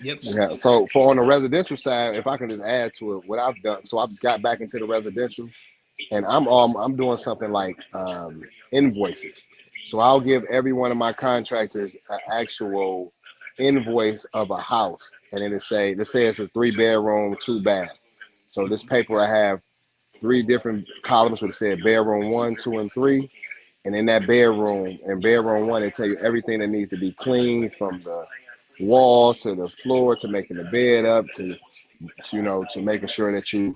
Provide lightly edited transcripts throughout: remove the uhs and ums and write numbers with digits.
Yep. Yeah. So for on the residential side, if I can just add to it, what I've done, so I've got back into the residential, and I'm doing something like invoices. So I'll give every one of my contractors an actual invoice of a house, and it'll say, let's say it's a 3-bedroom, 2-bath. So this paper I have 3 different columns where it said bedroom 1, 2, and 3. And in that bedroom, in bedroom 1, they tell you everything that needs to be cleaned, from the walls to the floor to making the bed up to to making sure that you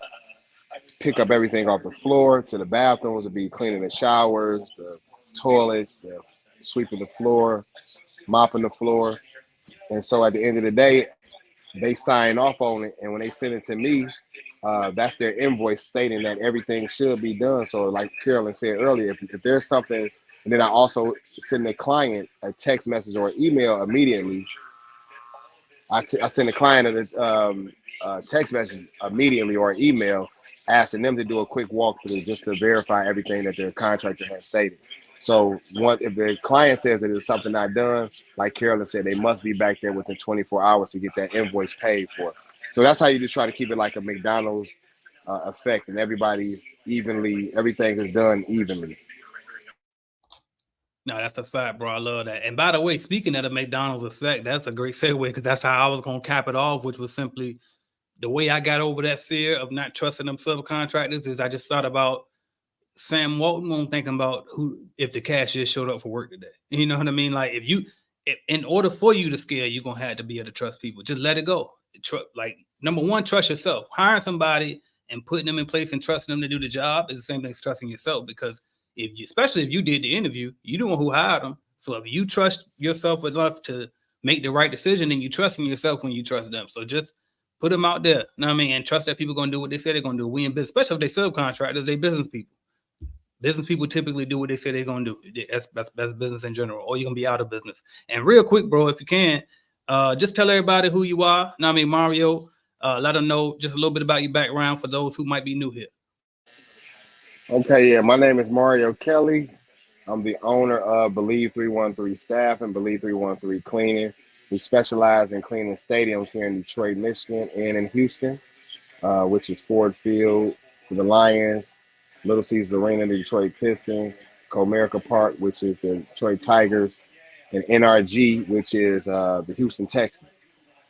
pick up everything off the floor, to the bathrooms, to be cleaning the showers, the toilets, the sweeping the floor, mopping the floor. And so at the end of the day, they sign off on it, and when they send it to me, that's their invoice stating that everything should be done. So like Carolyn said earlier, if there's something, and then I also send the client a text message or email immediately. I send the client a text message immediately or email asking them to do a quick walkthrough just to verify everything that their contractor has stated. So if the client says that it's something not done, like Carolyn said, they must be back there within 24 hours to get that invoice paid for. So that's how you just try to keep it like a McDonald's effect, and everything is done evenly. No, that's a fact, bro. I love that. And by the way, speaking of the McDonald's effect, that's a great segue, because that's how I was going to cap it off, which was simply the way I got over that fear of not trusting them subcontractors is I just thought about Sam Walton thinking about if the cashier showed up for work today. You know what I mean? Like in order for you to scale, you're going to have to be able to trust people. Just let it go. Like, number one, trust yourself. Hiring somebody and putting them in place and trusting them to do the job is the same thing as trusting yourself, because especially if you did the interview, you the one who hired them. So if you trust yourself enough to make the right decision, then you trust in yourself when you trust them. So just put them out there, you know what I mean? And trust that people are going to do what they say they're going to do. We in business, especially if they subcontractors, they business people. Business people typically do what they say they're going to do. That's business in general, or you're going to be out of business. And real quick, bro, if you can, just tell everybody who you are. Now, I mean, Mario, let them know just a little bit about your background for those who might be new here. Okay, yeah, my name is Mario Kelly. I'm the owner of Believe 313 Staff and Believe 313 Cleaning. We specialize in cleaning stadiums here in Detroit, Michigan, and in Houston, which is Ford Field for the Lions, Little Caesars Arena, the Detroit Pistons, Comerica Park, which is the Detroit Tigers, and NRG, which is the Houston Texans.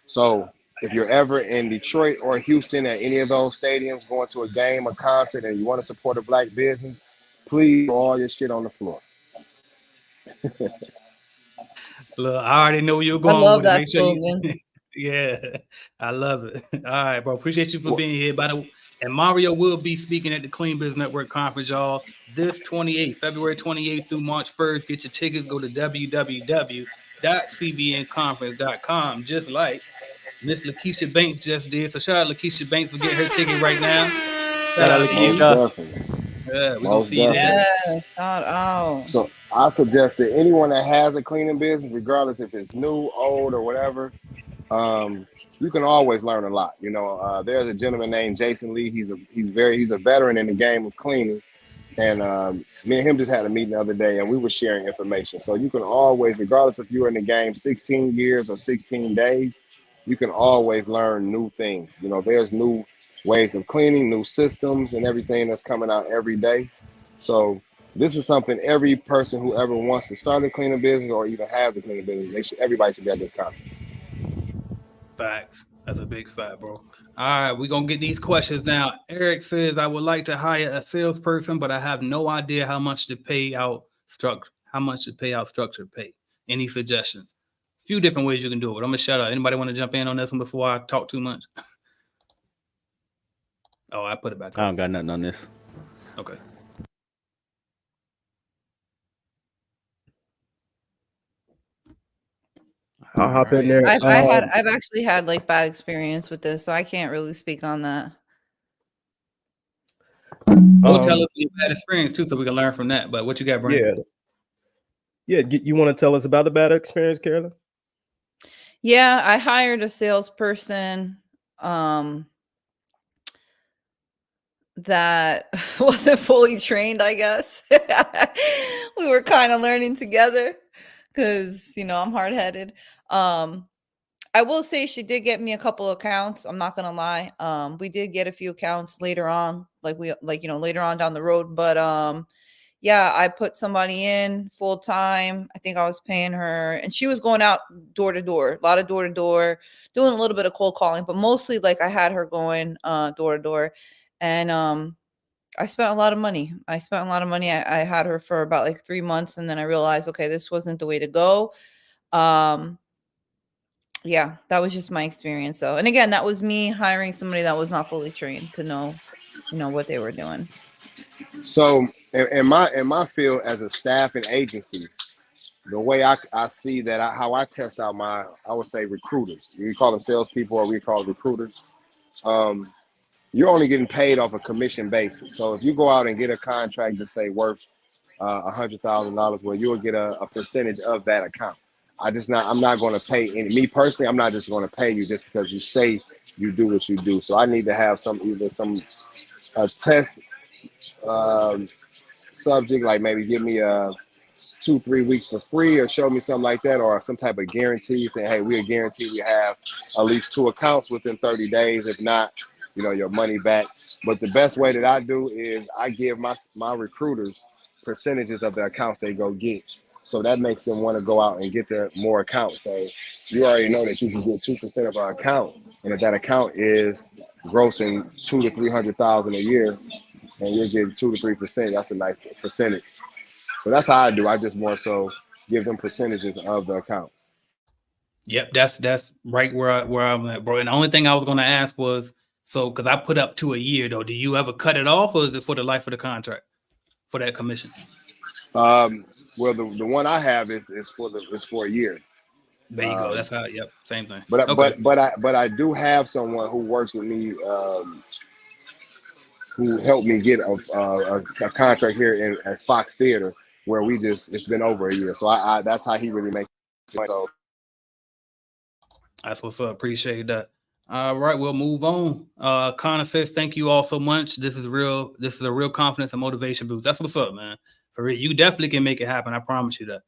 So if you're ever in Detroit or Houston at any of those stadiums, going to a game, a concert, and you want to support a black business, please throw all your shit on the floor. Look, I already know where you're going. I love with it. that Make sure slogan. Yeah, I love it. All right, bro. Appreciate you for being here. And Mario will be speaking at the Clean Business Network conference, y'all, this February 28th through March 1st. Get your tickets. Go to www.cbnconference.com, just like Miss Lakeisha Banks just did. So shout out Lakeisha Banks for getting her ticket right now. Shout out to you. Yeah, we're going to see you there. Yeah, shout out. So I suggest that anyone that has a cleaning business, regardless if it's new, old, or whatever, you can always learn a lot. There's a gentleman named Jason Lee. He's a veteran in the game of cleaning, and me and him just had a meeting the other day, and we were sharing information. So you can always, regardless if you're in the game 16 years or 16 days, you can always learn new things. There's new ways of cleaning, new systems, and everything that's coming out every day. So this is something every person who ever wants to start a cleaning business or even has a cleaning business, everybody should be at this conference. Facts. That's a big fact, bro. All right, we're going to get these questions now. Eric says, I would like to hire a salesperson, but I have no idea how much to pay out structured pay. Any suggestions? A few different ways you can do it. I'm going to shout out. Anybody want to jump in on this one before I talk too much? Oh, I put it back. I don't got nothing on this. Okay. I'll hop in there. I've actually had like bad experience with this, so I can't really speak on that. Well, tell us your bad experience too, so we can learn from that. But what you got, Brandon? Yeah. You want to tell us about the bad experience, Carolyn? Yeah, I hired a salesperson that wasn't fully trained, I guess. We were kind of learning together because, I'm hard-headed. I will say she did get me a couple accounts. I'm not gonna lie. We did get a few accounts later on, later on down the road. But yeah, I put somebody in full time. I think I was paying her, and she was going out door to door, a lot of door to door, doing a little bit of cold calling, but mostly like I had her going door to door, and I spent a lot of money. I had her for about like 3 months, and then I realized, okay, this wasn't the way to go. Yeah, that was just my experience though. And again, that was me hiring somebody that was not fully trained to know, what they were doing. So in my field as a staffing agency, the way I see that, how I test out I would say recruiters. You call them salespeople, or we call them recruiters. You're only getting paid off a commission basis. So if you go out and get a contract that's say worth $100,000, well, you'll get a percentage of that account. I'm not going to pay me personally. I'm not just going to pay you just because you say you do what you do. So I need to have a test subject, like maybe give me 2-3 weeks for free, or show me something like that, or some type of guarantee saying, hey, we'll guarantee we have at least 2 accounts within 30 days. If not, your money back. But the best way that I do is I give my recruiters percentages of the accounts they go get. So that makes them want to go out and get their more accounts. So you already know that you can get 2% of our account, and if that account is grossing $200,000 to $300,000 a year, and you're getting 2 to 3%, that's a nice percentage. So that's how I do. I just more so give them percentages of the account. Yep, that's right where I'm at, bro. And the only thing I was going to ask was, so because I put up to a year though, do you ever cut it off, or is it for the life of the contract for that commission? Well, the one I have is for a year. There you go. That's how. Yep, same thing. But okay. but I do have someone who works with me, who helped me get a contract here at Fox Theater, where it's been over a year. So I that's how he really makes it. So that's what's up. Appreciate that. All right, we'll move on. Connor says, thank you all so much. This is a real confidence and motivation boost. That's what's up, man. For real, you definitely can make it happen. I promise you that.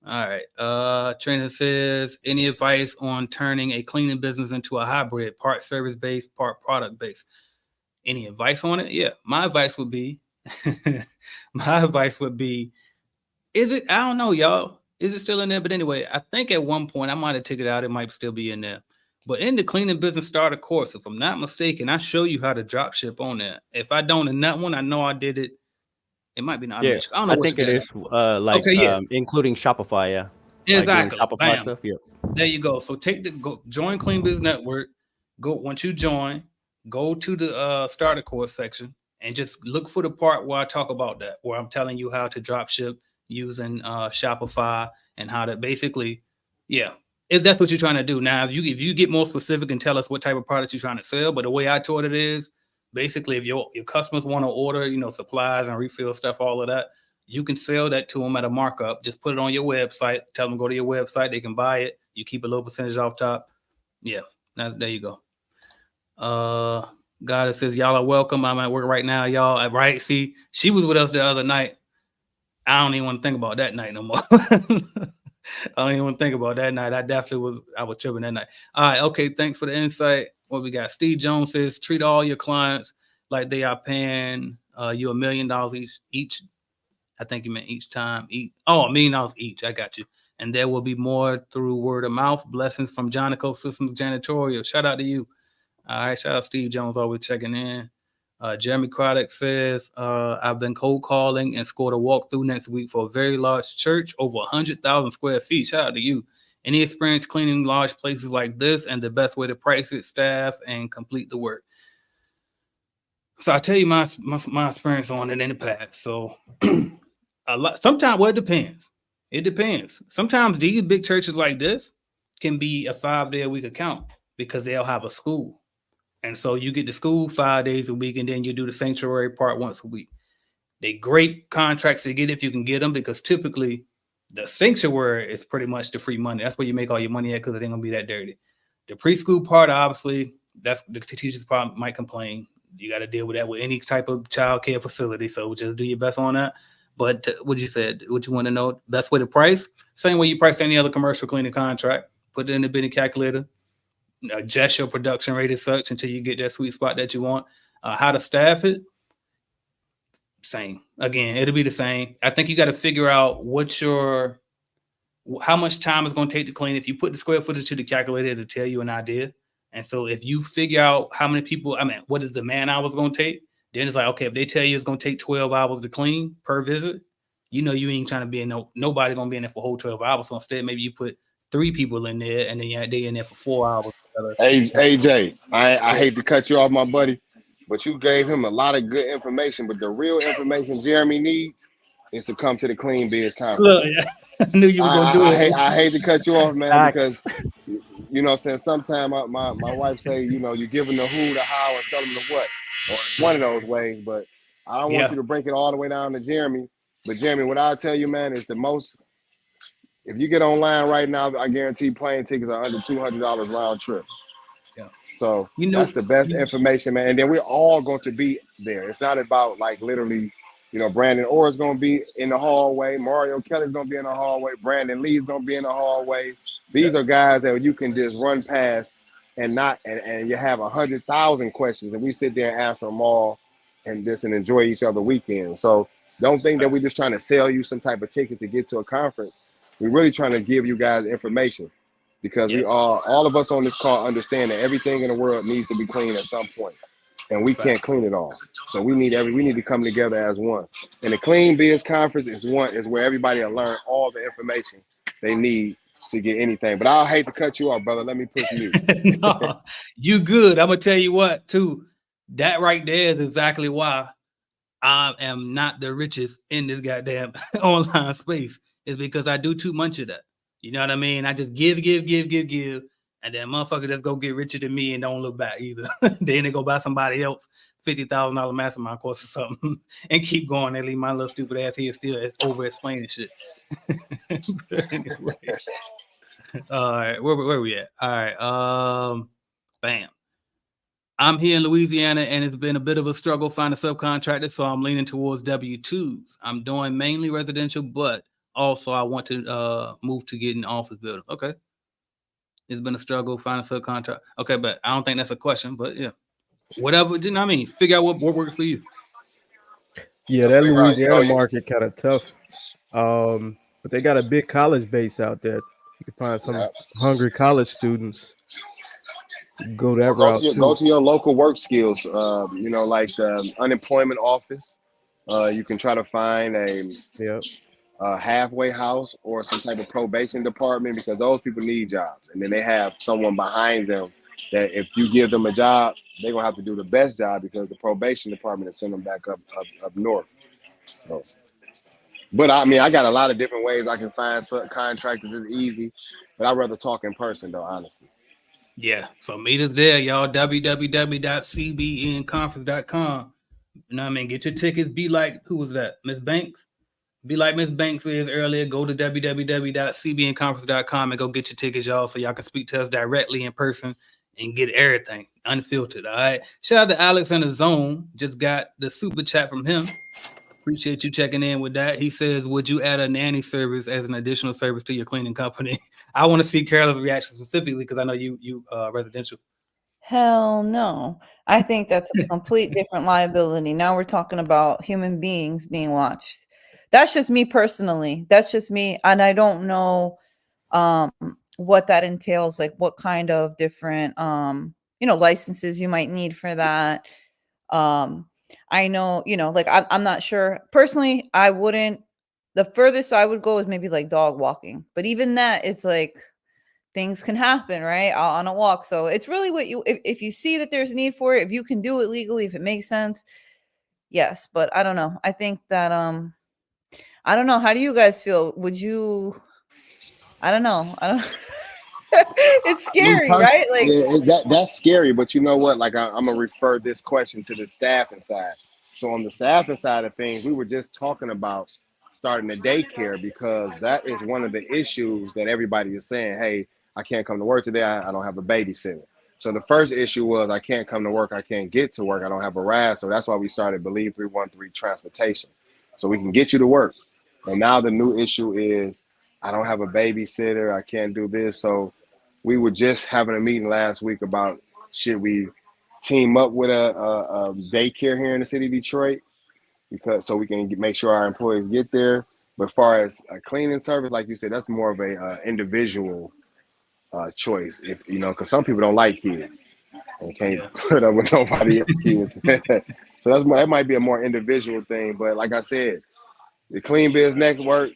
All right. Trina says, any advice on turning a cleaning business into a hybrid, part service based, part product based? Any advice on it? Yeah. My advice would be, is it, I don't know, y'all. Is it still in there? But anyway, I think at one point I might have took it out. It might still be in there. But in the cleaning business starter course, if I'm not mistaken, I show you how to drop ship on there. If I don't in that one, I know I did it. It might be not. Yeah, I don't know. I think it is including Shopify. Yeah, exactly. Like Shopify stuff. Yeah. There you go. So join Clean Business Network. Once you join, go to the starter course section and just look for the part where I talk about that, where I'm telling you how to drop ship using Shopify and how to basically, if that's what you're trying to do. Now, if you get more specific and tell us what type of products you're trying to sell, but the way I taught it is basically if your customers want to order, supplies and refill stuff, all of that, you can sell that to them at a markup. Just put it on your website. Tell them go to your website. They can buy it. You keep a low percentage off top. Yeah, there you go. God, it says y'all are welcome. I'm at work right now, y'all. Right? See, she was with us the other night. I don't even want to think about that night no more. I don't even want to think about that night. I was tripping that night. All right, okay. Thanks for the insight. What we got? Steve Jones says, treat all your clients like they are paying you $1 million each. I think you meant each time. $1 million each. I got you. And there will be more through word of mouth. Blessings from Jonico Systems Janitorial. Shout out to you. All right. Shout out Steve Jones, always checking in. Jeremy Craddock says, I've been cold calling and scored a walkthrough next week for a very large church, over 100,000 square feet. Shout out to you. Any experience cleaning large places like this, and the best way to price it, staff, and complete the work? So I'll tell you my experience on it in the past. So sometimes, well, it depends. It depends. Sometimes these big churches like this can be a 5-day-a-week account because they'll have a school. And so you get the school 5 days a week, and then you do the sanctuary part once a week. They're great contracts to get if you can get them, because typically the sanctuary is pretty much the free money. That's where you make all your money at, because it ain't going to be that dirty. The preschool part, obviously, that's the teachers part might complain. You got to deal with that with any type of child care facility. So just do your best on that. But what you said, what you want to know, best way to price, same way you price any other commercial cleaning contract. put it in the bidding calculator, adjust your production rate as such until you get that sweet spot that you want. How to staff it, same. Again, it'll be the same. I think you got to figure out how much time it's going to take to clean. If you put the square footage to the calculator, it'll tell you an idea. And so if you figure out how many people, what is the man hours going to take, then it's like, okay, if they tell you it's going to take 12 hours to clean per visit, you ain't trying to be nobody going to be in there for a whole 12 hours. So instead, maybe you put 3 people in there and then they in there for 4 hours. AJ, I hate to cut you off, my buddy, but you gave him a lot of good information. But the real information Jeremy needs is to come to the Clean Biz conference. Look, I knew you were going to do it. I hate to cut you off, man, because since sometimes my wife say, you give them the who, the how, and tell them the what, or one of those ways. But I don't want you to break it all the way down to Jeremy. But Jeremy, what I'll tell you, man, is the most. If you get online right now, I guarantee plane tickets are under $200 round trip. Yeah. So that's the best information, man. And then we're all going to be there. It's not about like literally, Brandon Orr is going to be in the hallway. Mario Kelly's going to be in the hallway. Brandon Lee's going to be in the hallway. These are guys that you can just run past and you have 100,000 questions, and we sit there and answer them all and enjoy each other weekend. So don't think that we're just trying to sell you some type of ticket to get to a conference. We're really trying to give you guys information, because we all of us on this call understand that everything in the world needs to be clean at some point, and we can't clean it all. So we need to come together as one. And the Clean Biz Conference is where everybody will learn all the information they need to get anything. But I'll hate to cut you off, brother. Let me push you. No, you good. I'm gonna tell you what, too. That right there is exactly why I am not the richest in this goddamn online space. Is because I do too much of that. You know what I mean? I just give, and then motherfucker just go get richer than me and don't look back either. Then they go buy somebody else $50,000 mastermind course or something and keep going. They leave my little stupid ass here still over explaining shit. Anyway. All right, where we at? All right, bam. I'm here in Louisiana, and it's been a bit of a struggle finding subcontractors, so I'm leaning towards W-2s. I'm doing mainly residential, but also I want to move to getting office building. Okay. It's been a struggle finding subcontract. Okay, but I don't think that's a question, but yeah. Whatever, you know what I mean? Figure out what works for you. Yeah, that Louisiana market kind of tough. But they got a big college base out there. You can find some hungry college students. Go that route. Go to your local work skills. Like the unemployment office. You can try to find a halfway house or some type of probation department, because those people need jobs, and then they have someone behind them that if you give them a job, they're gonna have to do the best job, because the probation department is sending them back up north. So, but I got a lot of different ways I can find contractors. It's easy, but I'd rather talk in person though, honestly. Yeah, so meet us there, y'all. www.cbnconference.com. You know what I mean? Get your tickets. Be like, who was that? Miss Banks? Be like Miss Banks is earlier. Go to www.cbnconference.com and go get your tickets, y'all, so y'all can speak to us directly in person and get everything unfiltered. All right. Shout out to Alex in the Zone. Just got the super chat from him. Appreciate you checking in with that. He says, would you add a nanny service as an additional service to your cleaning company? I want to see Carolyn's reaction specifically, because I know you residential. Hell no. I think that's a complete different liability. Now we're talking about human beings being watched. That's just me personally. That's just me. And I don't know what that entails, like what kind of different licenses you might need for that. I know, like I'm not sure. Personally, I wouldn't. The furthest I would go is maybe like dog walking. But even that, it's like things can happen, right? On a walk. So it's really what if you see that there's a need for it, if you can do it legally, if it makes sense, yes. But I don't know. I think that I don't know. How do you guys feel? Would you? I don't know. It's scary, right? Like that's scary. But you know what? Like I'm gonna refer this question to the staffing side. So on the staffing side of things, we were just talking about starting a daycare, because that is one of the issues that everybody is saying. Hey, I can't come to work today. I don't have a babysitter. So the first issue was I can't come to work. I can't get to work. I don't have a ride. So that's why we started Believe 313 Transportation, so we can get you to work. And now the new issue is I don't have a babysitter. I can't do this. So we were just having a meeting last week about should we team up with a daycare here in the city of Detroit, because so we can make sure our employees get there. But as far as a cleaning service, like you said, that's more of a individual choice. If you know, because some people don't like kids and can't put up with nobody else's kids. So that might be a more individual thing. But like I said, the Clean Biz Network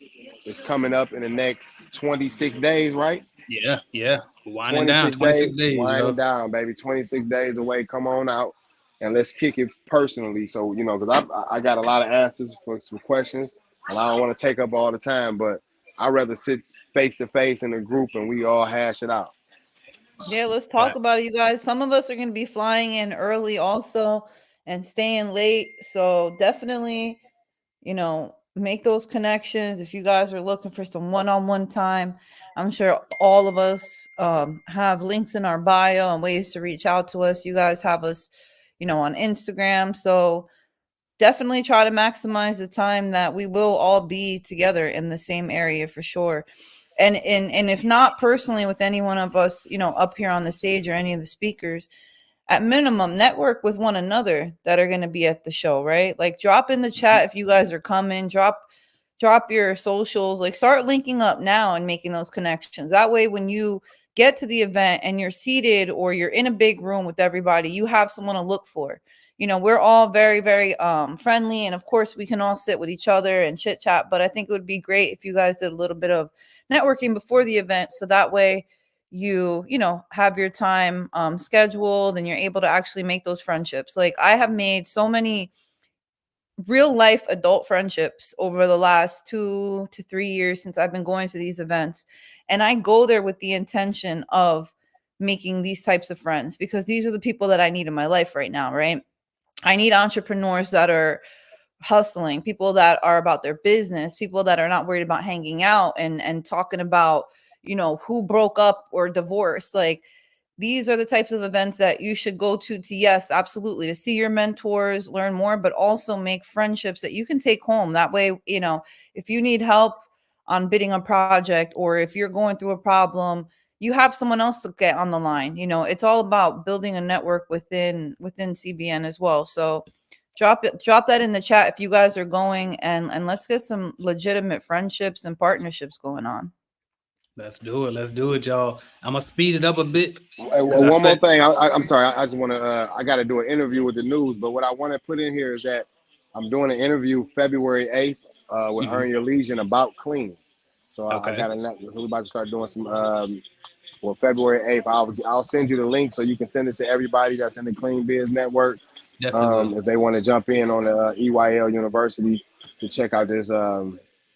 is coming up in the next 26 days, right? Yeah. Winding down. 26 days. Winding down, baby. 26 days away. Come on out and let's kick it personally. So, you know, because I got a lot of answers for some questions and I don't want to take up all the time, but I'd rather sit face to face in a group and we all hash it out. Yeah, let's talk about it, you guys. Some of us are going to be flying in early also and staying late. So definitely, you know, make those connections. If you guys are looking for some one-on-one time, I'm sure all of us have links in our bio and ways to reach out to us. You guys have us, you know, on Instagram. So definitely try to maximize the time that we will all be together in the same area for sure. And if not personally with any one of us, you know, up here on the stage or any of the speakers, at minimum, network with one another that are going to be at the show, right? Like drop in the chat if you guys are coming, drop your socials, like start linking up now and making those connections. That way, when you get to the event and you're seated or you're in a big room with everybody, you have someone to look for. You know, we're all very, very friendly. And of course, we can all sit with each other and chit chat. But I think it would be great if you guys did a little bit of networking before the event. So that way you know, have your time scheduled and you're able to actually make those friendships. Like I have made so many real life adult friendships over the last 2 to 3 years since I've been going to these events. And I go there with the intention of making these types of friends because these are the people that I need in my life right now, right? I need entrepreneurs that are hustling, people that are about their business, people that are not worried about hanging out and talking about, you know, who broke up or divorced. Like these are the types of events that you should go to yes, absolutely, to see your mentors, learn more, but also make friendships that you can take home. That way, you know, if you need help on bidding a project or if you're going through a problem, you have someone else to get on the line. You know, it's all about building a network within CBN as well. So drop that in the chat if you guys are going and let's get some legitimate friendships and partnerships going on. Let's do it, y'all. I'm gonna speed it up a bit. One more thing. I'm sorry. I just want to. I got to do an interview with the news. But what I want to put in here is that I'm doing an interview February 8th with Earn Your Legion about cleaning. So I got we're about to start doing some. Well, February 8th. I'll send you the link so you can send it to everybody that's in the Clean Biz Network. If they want to jump in on the EYL University to check out this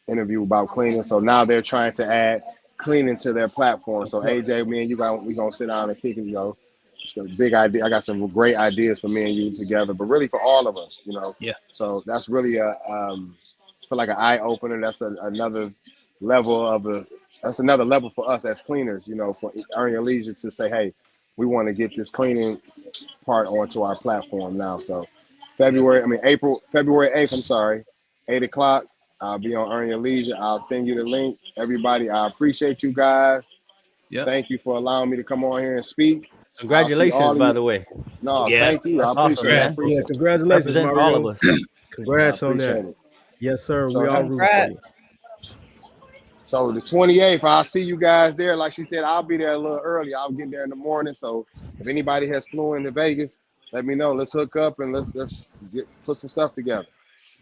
interview about cleaning. So now they're trying to add cleaning to their platform. So AJ, me and you we gonna sit down and kick it, you know. It's a big idea. I got some great ideas for me and you together, but really for all of us, you know. Yeah. So that's really feel like an eye opener. That's another level that's another level for us as cleaners, you know, for Earn Your Leisure to say, hey, we want to get this cleaning part onto our platform now. So February 8th, I'm sorry, 8 o'clock. I'll be on Earn Your Leisure. I'll send you the link. Everybody, I appreciate you guys. Yeah. Thank you for allowing me to come on here and speak. Congratulations, by the way. No, thank you. I appreciate it. Yeah, congratulations, Mario. All of us. Congrats on that. It. Yes, sir. So, we all root for you. So the 28th, I'll see you guys there. Like she said, I'll be there a little early. I'll get there in the morning. So if anybody has flew into Vegas, let me know. Let's hook up and let's put some stuff together.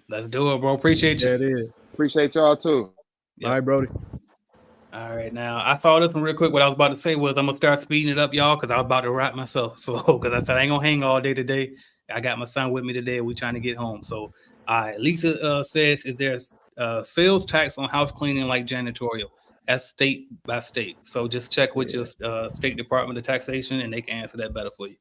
Let's do it, bro. Appreciate you. Yeah, it is. Appreciate y'all too. Yep. All right, Brody. All right, now I saw this one real quick. What I was about to say was I'm gonna start speeding it up, y'all, because I was about to wrap myself. So because I said I ain't gonna hang all day today. I got my son with me today. We trying to get home. So Lisa says, is there sales tax on house cleaning like janitorial? That's state by state. So just check with your state department of taxation, and they can answer that better for you.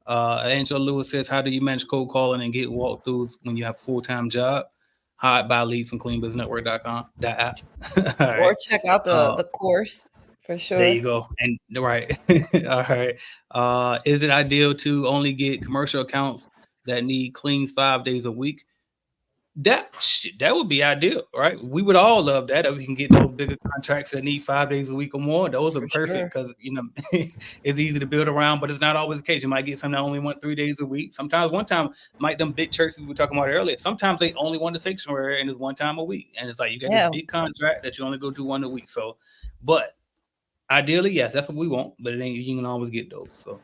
Angela Lewis says, how do you manage cold calling and get walkthroughs when you have a full-time job? Hide by leads from cleanbusinessnetwork.com, that app. Or right. check out the course for sure. There you go. And right. All right. Is it ideal to only get commercial accounts that need cleans 5 days a week? That would be ideal, right? We would all love that if we can get those bigger contracts that need 5 days a week or more. Those are perfect because it's easy to build around, but it's not always the case. You might get some that only want 3 days a week. Sometimes one time, like them big churches we were talking about earlier, sometimes they only want the sanctuary and it's one time a week. And it's like you get this big contract that you only go to one a week. So, but ideally, yes, that's what we want, but it ain't, you can always get those. So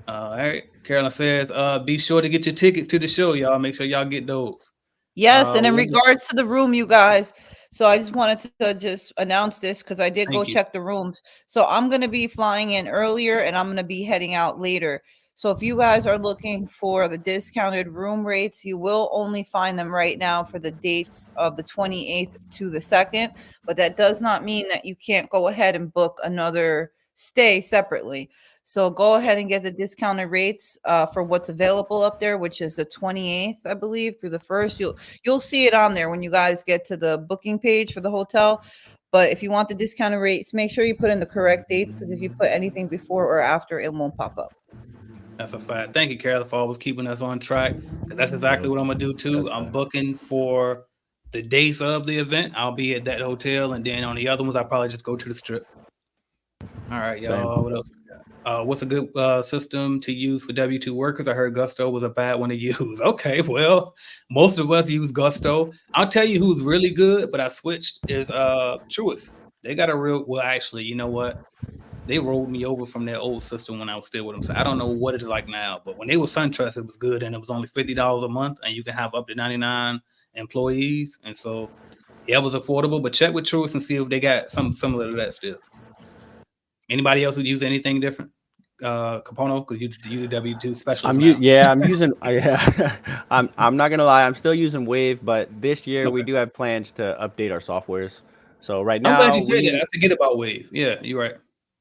all right. Carolyn says, be sure to get your tickets to the show, y'all. Make sure y'all get those. Yes, and in regards to the room, you guys, so I just wanted to just announce this because I did go check the rooms. So I'm going to be flying in earlier and I'm going to be heading out later. So if you guys are looking for the discounted room rates, you will only find them right now for the dates of the 28th to the 2nd. But that does not mean that you can't go ahead and book another stay separately. So go ahead and get the discounted rates for what's available up there, which is the 28th, I believe, through the 1st. You'll see it on there when you guys get to the booking page for the hotel. But if you want the discounted rates, make sure you put in the correct dates, because if you put anything before or after, it won't pop up. That's a fact. Thank you, Carol, for always keeping us on track, because that's exactly what I'm going to do, too. I'm booking for the days of the event. I'll be at that hotel, and then on the other ones, I'll probably just go to the strip. All right, y'all. What else we got? What's a good system to use for W-2 workers? I heard Gusto was a bad one to use. Okay, well, most of us use Gusto. I'll tell you who's really good, but I switched, is Truist. They got a real, well, actually, you know what? They rolled me over from their old system when I was still with them. So I don't know what it's like now, but when they were SunTrust, it was good, and it was only $50 a month, and you can have up to 99 employees. And so, yeah, it was affordable, but check with Truist and see if they got something similar to that still. Anybody else who use anything different? Capono, because you the W-2 specialist. I'm using. I'm not gonna lie. I'm still using Wave, but this year we do have plans to update our softwares. So right now, I'm glad you said that. I forget about Wave. Yeah, you're right.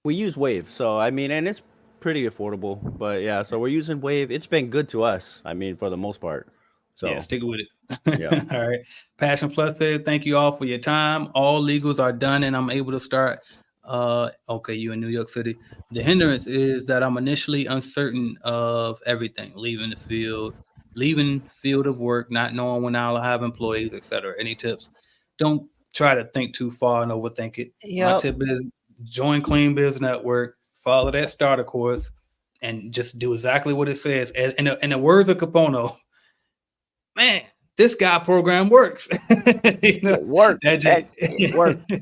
We use Wave, so I mean, and it's pretty affordable. But yeah, so we're using Wave. It's been good to us. I mean, for the most part. So yeah, stick with it. Yeah. All right. Passion Plus said, thank you all for your time. All legals are done, and I'm able to start. Okay, you in New York City. The hindrance is that I'm initially uncertain of everything, leaving field of work, not knowing when I'll have employees, etc. Any tips? Don't try to think too far and overthink it. My tip is join Clean Biz Network, follow that starter course, and just do exactly what it says. In the words of Capono, man, this guy program works. It worked. It worked.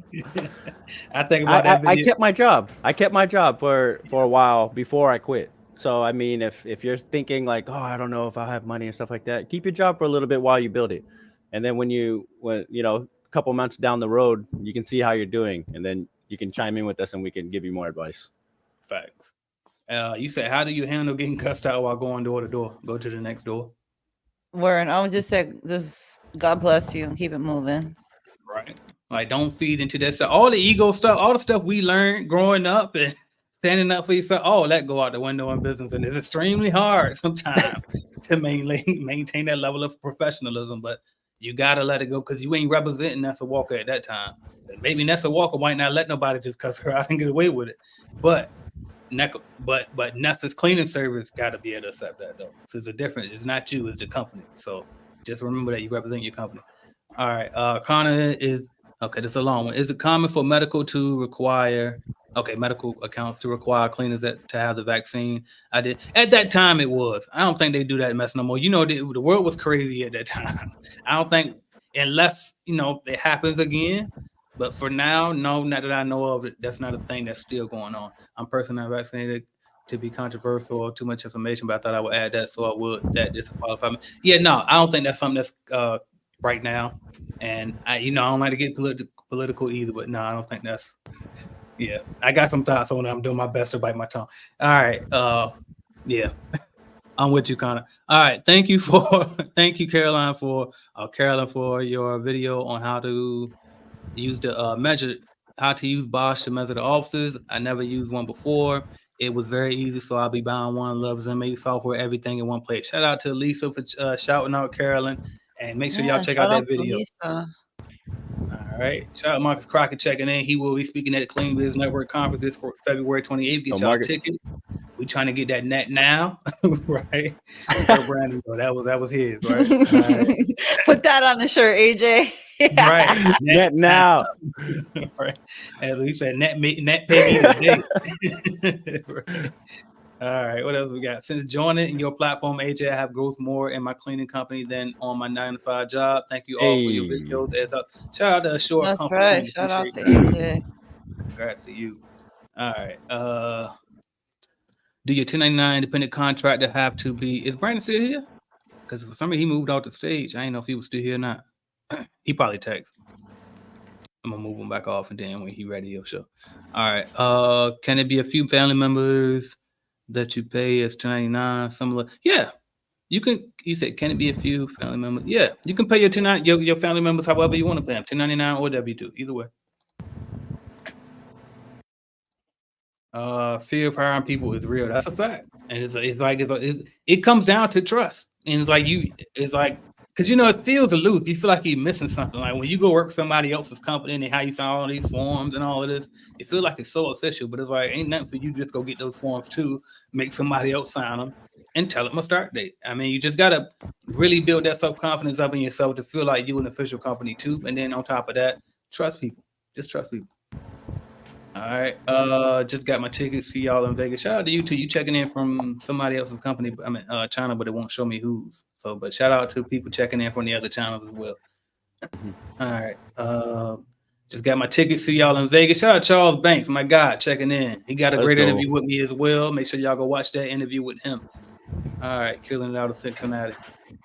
I think about that video. I kept my job. I kept my job for a while before I quit. So I mean, if you're thinking like, oh, I don't know if I'll have money and stuff like that, keep your job for a little bit while you build it, and then when you know, a couple months down the road, you can see how you're doing, and then you can chime in with us and we can give you more advice. Facts. You said, how do you handle getting cussed out while going door to door? Go to the next door. Warren, I would just say, just God bless you and keep it moving. Right. Like, don't feed into that stuff. All the ego stuff, all the stuff we learned growing up and standing up for yourself, all that go out the window in business. And it's extremely hard sometimes to maintain that level of professionalism. But you got to let it go, because you ain't representing Nessa Walker at that time. And maybe Nessa Walker might not let nobody just cuss her out and get away with it. But Nessa's cleaning service got to be able to accept that, though. So it's a difference. It's not you, it's the company. So just remember that you represent your company. All right. Connor is, okay, this is a long one. Is it common for medical accounts to require cleaners to have the vaccine? I did. At that time, it was. I don't think they do that mess no more. You know, the world was crazy at that time. I don't think, unless, it happens again. But for now, no, not that I know of it. That's not a thing that's still going on. I'm personally not vaccinated to be controversial or too much information, but I thought I would add that, so I would, that disqualify me. Yeah, no, I don't think that's something that's right now. And I don't like to get political either, but no, I don't think that's, yeah. I got some thoughts on it. I'm doing my best to bite my tongue. All right. Yeah. I'm with you, Connor. All right. Thank you, Carolyn, for your video on how to use the how to use Bosch to measure the offices. I never used one before. It was very easy, so I'll be buying one. Loves and make software, everything in one place. Shout out to Lisa for shouting out Carolyn, and make sure y'all check out that video. All right. Shout out Marcus Crockett checking in. He will be speaking at the Clean Biz Network conference this for February 28th. Get y'all tickets. We trying to get that net now, right? Brandon, that was his, right? Put that on the shirt, AJ. Right. Net now. Right. And he said net pay me today. Right. All right. What else we got? Since joining in your platform, AJ, I have growth more in my cleaning company than on my 9-to-5 job. Thank you all for your videos. Shout out to a short, That's comfort. right. Shout out to AJ. Congrats to you. All right. Do your 1099 independent contractor have to be? Is Brandon still here? Because for some reason he moved off the stage. I didn't know if he was still here or not. He probably texted. I'm gonna move him back off, and then when he ready, he'll show. All right. Can it be a few family members that you pay as 1099? Similar? Yeah. You can. You said, can it be a few family members? Yeah. You can pay your 1099 your family members however you want to pay them, 1099 or W2, either way. Fear of hiring people is real. That's a fact, and it comes down to trust. And it's like because it feels aloof. You feel like you're missing something. Like when you go work for somebody else's company and how you sign all these forms and all of this, it feels like it's so official. But it's like ain't nothing for you. Just go get those forms too, make somebody else sign them, and tell them a start date. I mean, you just gotta really build that self-confidence up in yourself to feel like you're an official company too. And then on top of that, trust people. Just trust people. All right. Just got my tickets. See y'all in Vegas. Shout out to you too. You checking in from somebody else's company. I mean, channel, but it won't show me whose. So, but shout out to people checking in from the other channels as well. All right. Just got my tickets. See y'all in Vegas. Shout out Charles Banks, my God, checking in. He got a great interview with me as well. Make sure y'all go watch that interview with him. All right, killing it out of Cincinnati.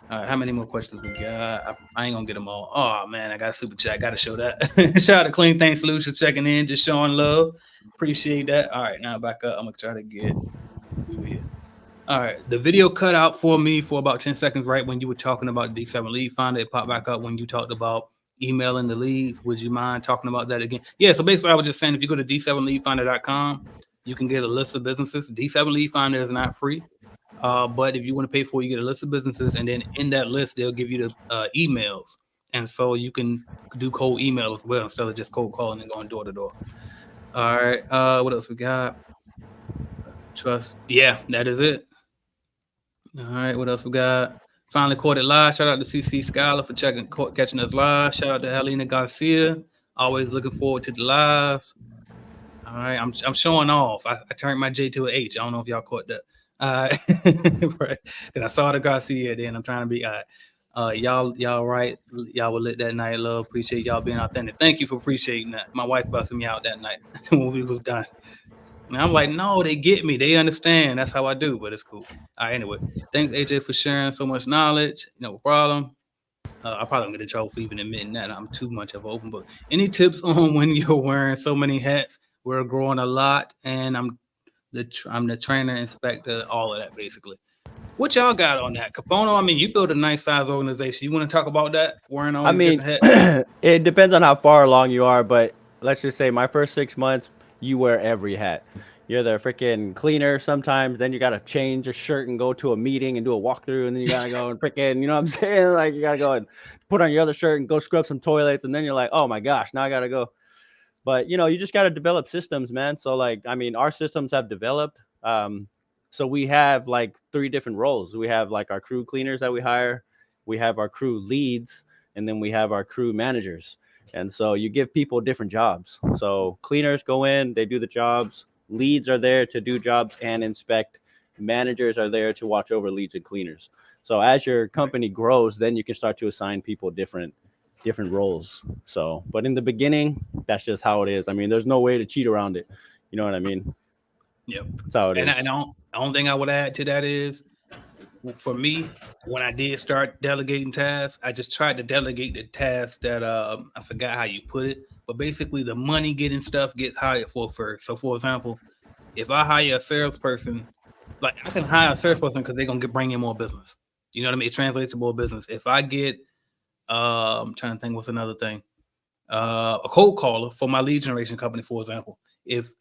All right, how many more questions we got? I ain't gonna get them all. Oh man, I got a super chat. Got to show that. Shout out to Clean Thing Solutions checking in, just showing love. Appreciate that. All right, now back up. I'm gonna try to get over here. All right, the video cut out for me for about 10 seconds right when you were talking about D7 Lead Finder. It popped back up when you talked about emailing the leads. Would you mind talking about that again? Yeah, so basically I was just saying if you go to d7leadfinder.com, you can get a list of businesses. D7 Lead Finder is not free. But if you want to pay for it, you get a list of businesses, and then in that list, they'll give you the emails. And so you can do cold email as well instead of just cold calling and going door to door. All right. What else we got? Trust. Yeah, that is it. All right. What else we got? Finally caught it live. Shout out to CC Scholar for catching us live. Shout out to Helena Garcia. Always looking forward to the lives. All right. I'm showing off. I turned my J to an H. I don't know if y'all caught that. Right, because I saw the Garcia then. I'm trying to be y'all right. Y'all were lit that night. Love, appreciate y'all being authentic. Thank you for appreciating that. My wife fussing me out that night when we was done. And I'm like, no, they get me. They understand. That's how I do, but it's cool. All right, anyway. Thanks, AJ, for sharing so much knowledge. No problem. I probably don't get in trouble for even admitting that I'm too much of an open book. Any tips on when you're wearing so many hats? We're growing a lot, and I'm the trainer, inspector, all of that basically. What y'all got on that? Capono, I mean, you built a nice size organization. You want to talk about that? Wearing all these different hats? It depends on how far along you are, but let's just say my first 6 months, you wear every hat. You're the freaking cleaner sometimes, then you got to change your shirt and go to a meeting and do a walkthrough, and then you got to go and freaking, you know what I'm saying? Like, you got to go and put on your other shirt and go scrub some toilets, and then you're like, oh my gosh, now I got to go. But, you just got to develop systems, man. So, like, I mean, our systems have developed. So we have, like, 3 different roles. We have, like, our crew cleaners that we hire. We have our crew leads. And then we have our crew managers. And so you give people different jobs. So cleaners go in, they do the jobs. Leads are there to do jobs and inspect. Managers are there to watch over leads and cleaners. So as your company grows, then you can start to assign people different roles. So, but in the beginning, that's just how it is. I mean, there's no way to cheat around it. You know what I mean? Yep. That's how it is. And the only thing I would add to that is, for me, when I did start delegating tasks, I just tried to delegate the tasks that I forgot how you put it, but basically the money getting stuff gets hired for first. So, for example, if I hire a salesperson, like I can hire a salesperson because they're gonna bring in more business. You know what I mean? It translates to more business. If I get I'm trying to think what's another thing. A cold caller for my lead generation company, for example. If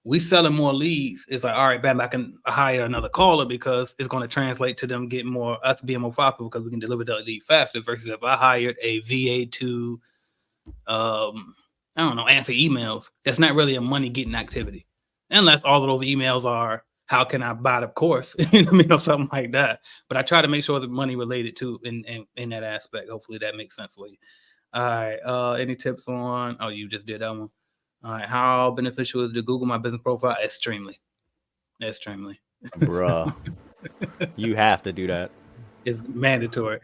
we selling more leads, it's like, all right, bam, I can hire another caller because it's going to translate to them getting more, us being more profitable because we can deliver the lead faster versus if I hired a VA to answer emails. That's not really a money getting activity. Unless all of those emails are, how can I buy the course? You know what I mean, or something like that. But I try to make sure the money related to in that aspect. Hopefully that makes sense for you. All right. Any tips on? Oh, you just did that one. All right. How beneficial is to Google My Business Profile? Extremely. Bruh. You have to do that. It's mandatory.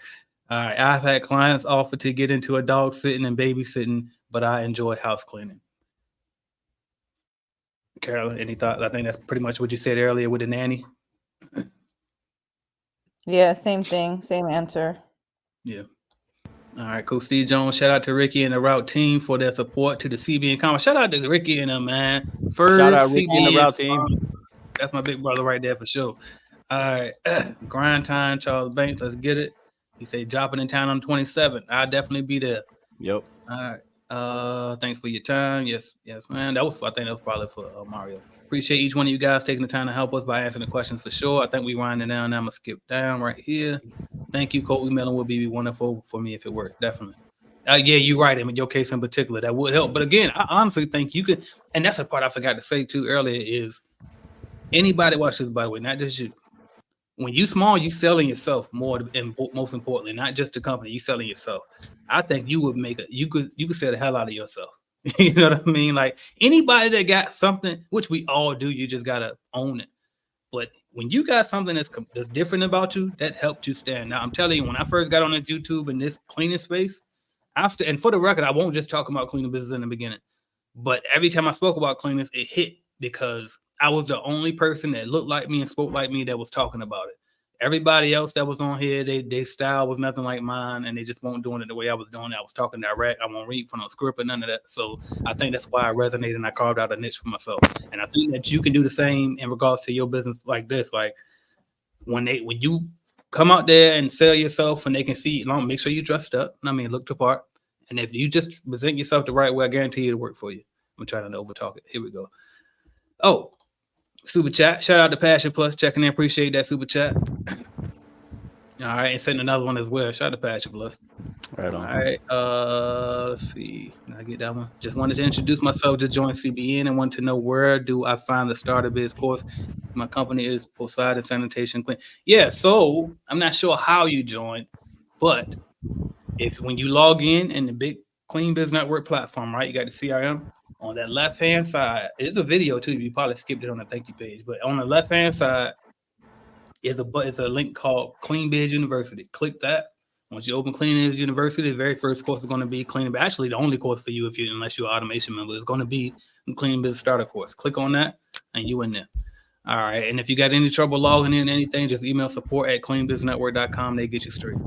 All right. I've had clients offer to get into a dog sitting and babysitting, but I enjoy house cleaning. Carolyn, any thoughts? I think that's pretty much what you said earlier with the nanny. Yeah, same thing, same answer. Yeah. All right, cool. Steve Jones, shout out to Ricky and the Route team for their support to the CBN Commerce. Shout out to Ricky and them, man. First Shout out Ricky and the CBN Route team. That's my big brother right there for sure. All right. Grind time, Charles Banks. Let's get it. He said dropping in town on the 27th. I'll definitely be there. Yep. All right. Thanks for your time. Yes, man. I think that was probably for Mario. Appreciate each one of you guys taking the time to help us by answering the questions for sure. I think we winding down now. I'm gonna skip down right here. Thank you. Cold emailing would be wonderful for me if it worked. Definitely. Yeah, you're right. In your case in particular, that would help. But again, I honestly think you could, and that's the part I forgot to say too earlier is anybody watch this, by the way, not just you. When you small, you selling yourself more, and most importantly, not just the company, you selling yourself. I think you would you could sell the hell out of yourself. You know what I mean? Like anybody that got something, which we all do, you just gotta own it. But when you got something that's different about you, that helped you stand. Now I'm telling you, when I first got on this YouTube in this cleaning space, and for the record, I won't just talk about cleaning business in the beginning, but every time I spoke about cleaners, it hit because I was the only person that looked like me and spoke like me that was talking about it. Everybody else that was on here, their style was nothing like mine, and they just weren't doing it the way I was doing it. I was talking direct. I won't read from no script or none of that. So I think that's why I resonated and I carved out a niche for myself. And I think that you can do the same in regards to your business like this. Like when you come out there and sell yourself and they can see, make sure you dressed up. I mean, look the part. And if you just present yourself the right way, I guarantee you it'll work for you. I'm trying to overtalk it. Here we go. Oh, super chat. Shout out to Passion Plus checking in. Appreciate that super chat. All right, and sending another one as well. Shout out to Passion Plus. Right on. All right. Let's see. Can I get that one? Just wanted to introduce myself to join CBN and want to know where do I find the Starter Biz course. My company is Poseidon Sanitation Clean. Yeah, so I'm not sure how you joined, but when you log in the big Clean Biz Network platform, right? You got the CRM. On that left-hand side, it's a video too. You probably skipped it on the thank you page, but on the left-hand side is a link called Clean Biz University. Click that. Once you open Clean Biz University, the very first course is going to be Clean Biz. Actually, the only course for you, unless you're an automation member, is going to be the Clean Biz Starter course. Click on that, and you in there. All right. And if you got any trouble logging in anything, just email support@cleanbiznetwork.com. They get you straight.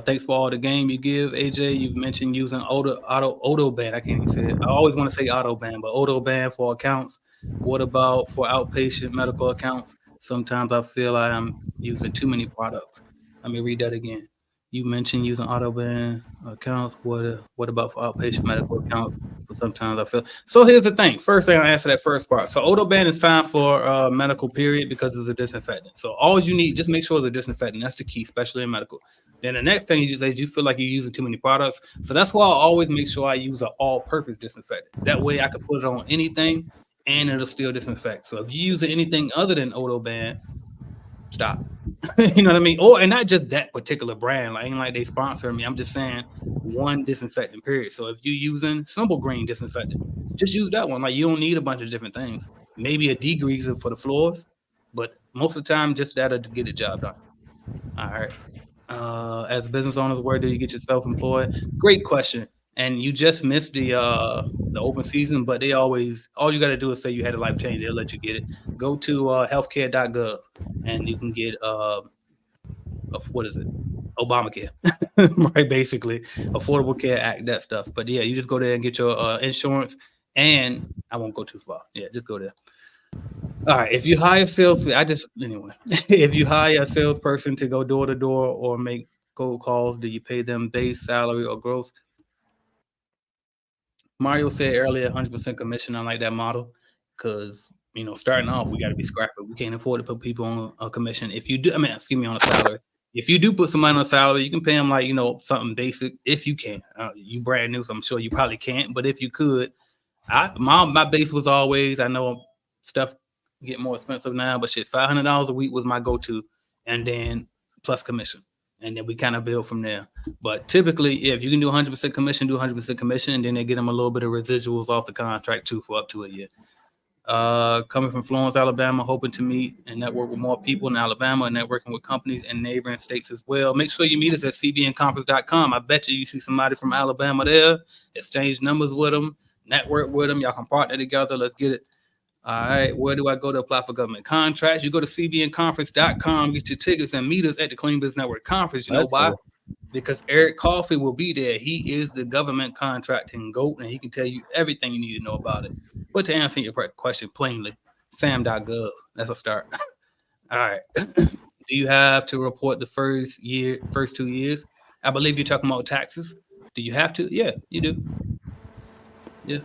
Thanks for all the game you give, AJ. You've mentioned using Autobahn. I can't even say it. I always want to say Autobahn, but Autobahn for accounts. What about for outpatient medical accounts? Sometimes I feel I am using too many products. Let me read that again. You mentioned using Autobahn accounts. What about for outpatient medical accounts? But sometimes I feel. So here's the thing. First thing, I'll answer that first part. So Autobahn is fine for medical period because it's a disinfectant. So all you need, just make sure it's a disinfectant. That's the key, especially in medical. Then the next thing you just say, you feel like you're using too many products. So that's why I always make sure I use an all-purpose disinfectant. That way I can put it on anything and it'll still disinfect. So if you're using anything other than Autobahn, stop. You know what I mean? And not just that particular brand. Like, ain't like they sponsor me. I'm just saying one disinfectant, period. So if you're using Simple Green disinfectant, just use that one. Like, you don't need a bunch of different things. Maybe a degreaser for the floors, but most of the time, just that'll get the job done. All right. As business owners, where do you get yourself employed? Great question. And you just missed the open season, but all you got to do is say you had a life change. They'll let you get it. Go to healthcare.gov and you can get what is it? Obamacare, right? Basically, Affordable Care Act, that stuff. But yeah, you just go there and get your insurance. And I won't go too far. Yeah, just go there. All right. If you hire if you hire a salesperson to go door to door or make cold calls, do you pay them base salary or gross? Mario said earlier, 100% commission. I like that model because, starting off, we got to be scrappy. We can't afford to put people on a commission. If you do, on a salary. If you do put somebody on a salary, you can pay them like, something basic if you can. You brand new, so I'm sure you probably can't. But if you could, my base was always, I know stuff get more expensive now, but shit, $500 a week was my go-to, and then plus commission, and then we kind of build from there. But typically, if you can do 100% commission, do 100% commission, and then they get them a little bit of residuals off the contract too for up to a year. Coming from Florence, Alabama, hoping to meet and network with more people in Alabama and networking with companies in neighboring states as well. Make sure you meet us at cbnconference.com. I bet you see somebody from Alabama there. Exchange numbers with them, network with them. Y'all can partner together. Let's get it. All right, where do I go to apply for government contracts? You go to cbnconference.com, get your tickets, and meet us at the Clean Business Network Conference. You know why? Cool. Because Eric Coffey will be there. He is the government contracting GOAT, and he can tell you everything you need to know about it. But to answer your question plainly, sam.gov. That's a start. All right. Do you have to report the first 2 years? I believe you're talking about taxes. Do you have to? Yeah, you do. Yeah.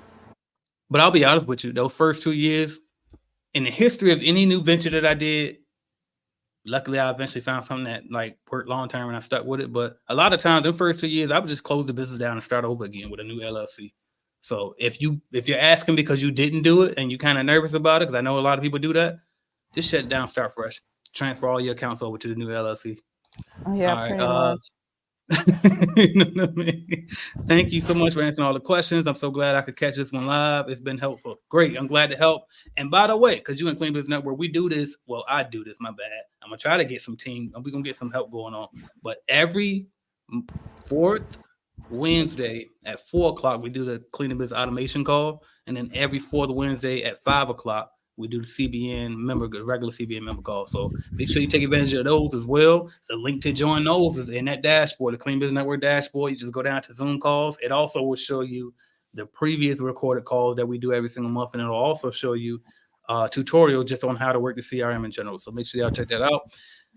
But I'll be honest with you, those first 2 years, in the history of any new venture that I did, luckily I eventually found something that like worked long term and I stuck with it. But a lot of times, the first 2 years, I would just close the business down and start over again with a new LLC. So if you're asking because you didn't do it and you're kind of nervous about it, because I know a lot of people do that, just shut it down, start fresh, transfer all your accounts over to the new LLC. Yeah, all pretty much. You know what I mean? Thank you so much for answering all the questions. I'm so glad I could catch this one live. It's been helpful. Great. I'm glad to help. And by the way, because you in Clean Business Network, we do this. Well, I do this. My bad. I'm going to try to get some team. We're going to get some help going on. But every fourth Wednesday at 4:00, we do the Clean Business Automation call. And then every fourth Wednesday at 5:00, we do the CBN member, regular CBN member call. So make sure you take advantage of those as well. The link to join those is in that dashboard, the Clean Business Network dashboard. You just go down to Zoom calls. It also will show you the previous recorded calls that we do every single month. And it'll also show you a tutorial just on how to work the CRM in general. So make sure y'all check that out.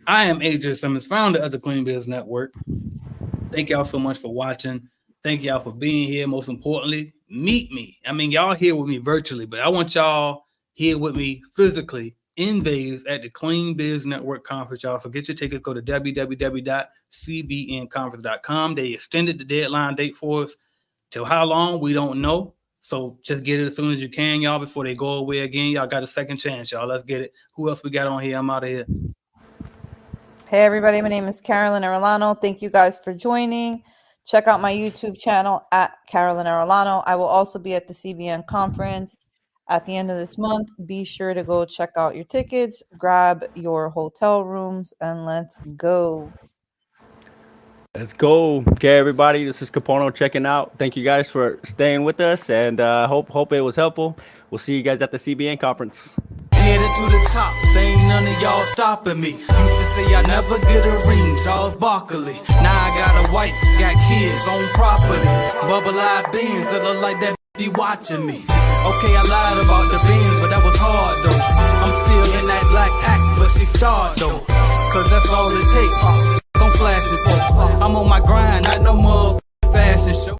I am AJ Simmons, founder of the Clean Business Network. Thank y'all so much for watching. Thank y'all for being here. Most importantly, meet me. I mean, y'all here with me virtually, but I want y'all here with me physically in Vegas at the Clean Biz Network Conference, y'all. So get your tickets. Go to www.cbnconference.com. They extended the deadline date for us till how long? We don't know. So just get it as soon as you can, y'all, before they go away again. Y'all got a second chance, y'all. Let's get it. Who else we got on here? I'm out of here. Hey, everybody. My name is CAROLYN ARELLANO. Thank you guys for joining. Check out my YouTube channel at CAROLYN ARELLANO. I will also be at the CBN conference at the end of this month. Be sure to go check out your tickets, grab your hotel rooms, and let's go. Let's go. Okay, everybody. This is Capono checking out. Thank you guys for staying with us, and hope it was helpful. We'll see you guys at the CBN conference. Headed to the top, ain't none of y'all stopping me. Used to say I never get a ring, Charles Barkley. Now I got a wife, got kids, on property. Bubble-eyed beans that look like that be watching me. Okay, I lied about the beans, but that was hard though. I'm still in that black act, but she starred though. Cause that's all it takes. Don't flash it for. I'm on my grind, not no more fashion show.